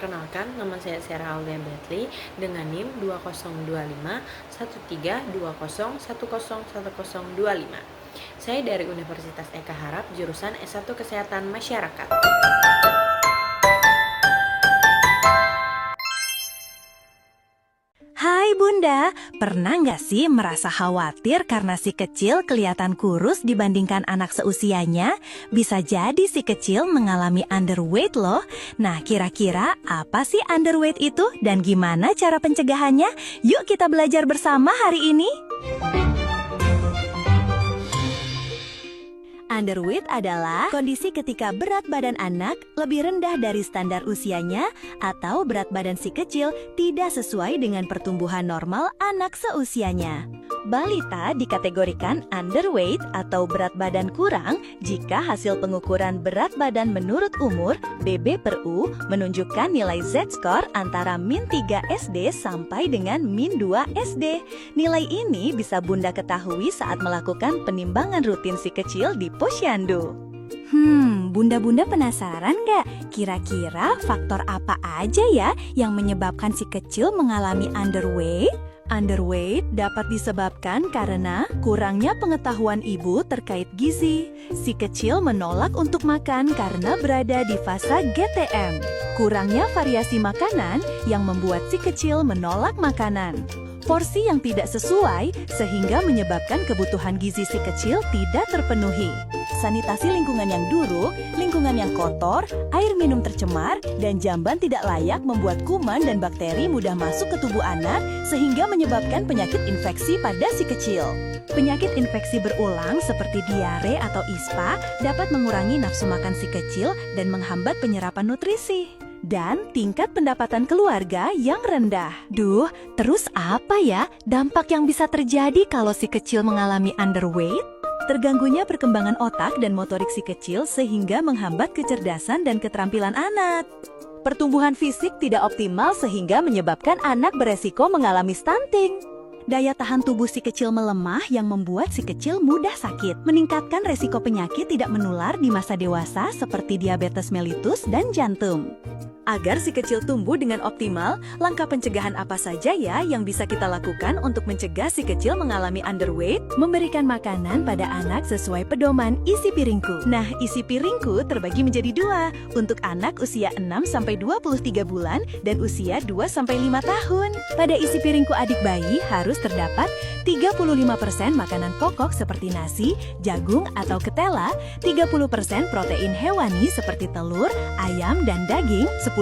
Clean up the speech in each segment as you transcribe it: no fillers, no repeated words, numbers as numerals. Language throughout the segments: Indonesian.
Perkenalkan, nama saya Sarah Aulia Bradley dengan NIM 2025132010101025. Saya dari Universitas Eka Harap, jurusan S1 Kesehatan Masyarakat. Hai Bunda, pernah nggak sih merasa khawatir karena si kecil kelihatan kurus dibandingkan anak seusianya? Bisa jadi si kecil mengalami underweight loh. Nah, kira-kira apa sih underweight itu dan gimana cara pencegahannya? Yuk kita belajar bersama hari ini. Underweight adalah kondisi ketika berat badan anak lebih rendah dari standar usianya atau berat badan si kecil tidak sesuai dengan pertumbuhan normal anak seusianya. Balita dikategorikan underweight atau berat badan kurang jika hasil pengukuran berat badan menurut umur BB/U menunjukkan nilai Z-score antara -3 SD sampai dengan -2 SD. Nilai ini bisa Bunda ketahui saat melakukan penimbangan rutin si kecil di posyandu. Bunda-bunda penasaran nggak? Kira-kira faktor apa aja ya yang menyebabkan si kecil mengalami underweight? Underweight dapat disebabkan karena kurangnya pengetahuan ibu terkait gizi. Si kecil menolak untuk makan karena berada di fase GTM. Kurangnya variasi makanan yang membuat si kecil menolak makanan. Porsi yang tidak sesuai sehingga menyebabkan kebutuhan gizi si kecil tidak terpenuhi. Sanitasi lingkungan yang buruk, lingkungan yang kotor, air minum tercemar, dan jamban tidak layak membuat kuman dan bakteri mudah masuk ke tubuh anak sehingga menyebabkan penyakit infeksi pada si kecil. Penyakit infeksi berulang seperti diare atau ISPA dapat mengurangi nafsu makan si kecil dan menghambat penyerapan nutrisi. Dan tingkat pendapatan keluarga yang rendah. Terus apa ya dampak yang bisa terjadi kalau si kecil mengalami underweight? Terganggunya perkembangan otak dan motorik si kecil sehingga menghambat kecerdasan dan keterampilan anak. Pertumbuhan fisik tidak optimal sehingga menyebabkan anak beresiko mengalami stunting. Daya tahan tubuh si kecil melemah yang membuat si kecil mudah sakit, meningkatkan resiko penyakit tidak menular di masa dewasa seperti diabetes mellitus dan jantung. Agar si kecil tumbuh dengan optimal, langkah pencegahan apa saja ya yang bisa kita lakukan untuk mencegah si kecil mengalami underweight? Memberikan makanan pada anak sesuai pedoman isi piringku. Nah, isi piringku terbagi menjadi 2, untuk anak usia 6-23 bulan dan usia 2-5 tahun. Pada isi piringku adik bayi harus terdapat 35% makanan pokok seperti nasi, jagung atau ketela, 30% protein hewani seperti telur, ayam dan daging, 10%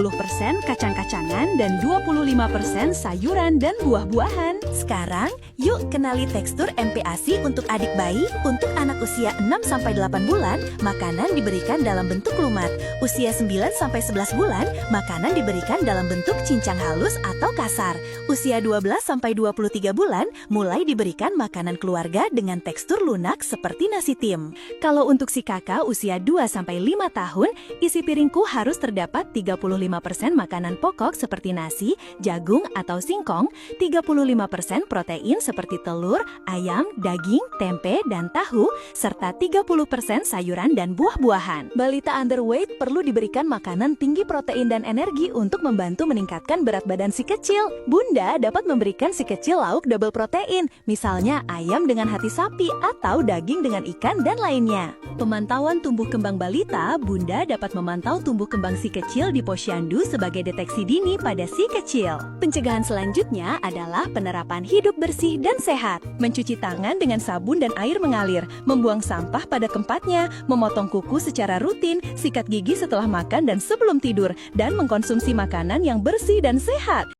kacang-kacangan, dan 25% sayuran dan buah-buahan. Sekarang, yuk kenali tekstur MPASI untuk adik bayi. Untuk anak usia 6-8 bulan, makanan diberikan dalam bentuk lumat. Usia 9-11 bulan, makanan diberikan dalam bentuk cincang halus atau kasar. Usia 12-23 bulan, mulai diberikan makanan keluarga dengan tekstur lunak seperti nasi tim. Kalau untuk si kakak usia 2-5 tahun, isi piringku harus terdapat 35% makanan pokok seperti nasi, jagung atau singkong, 35% protein seperti telur, ayam, daging, tempe, dan tahu, serta 30% sayuran dan buah-buahan. Balita underweight perlu diberikan makanan tinggi protein dan energi untuk membantu meningkatkan berat badan si kecil. Bunda dapat memberikan si kecil lauk double protein, misalnya ayam dengan hati sapi atau daging dengan ikan dan lainnya. Pemantauan tumbuh kembang balita, Bunda dapat memantau tumbuh kembang si kecil di posyandu sebagai deteksi dini pada si kecil. Pencegahan selanjutnya adalah penerapan hidup bersih dan sehat. Mencuci tangan dengan sabun dan air mengalir, membuang sampah pada tempatnya, memotong kuku secara rutin, sikat gigi setelah makan dan sebelum tidur, dan mengkonsumsi makanan yang bersih dan sehat.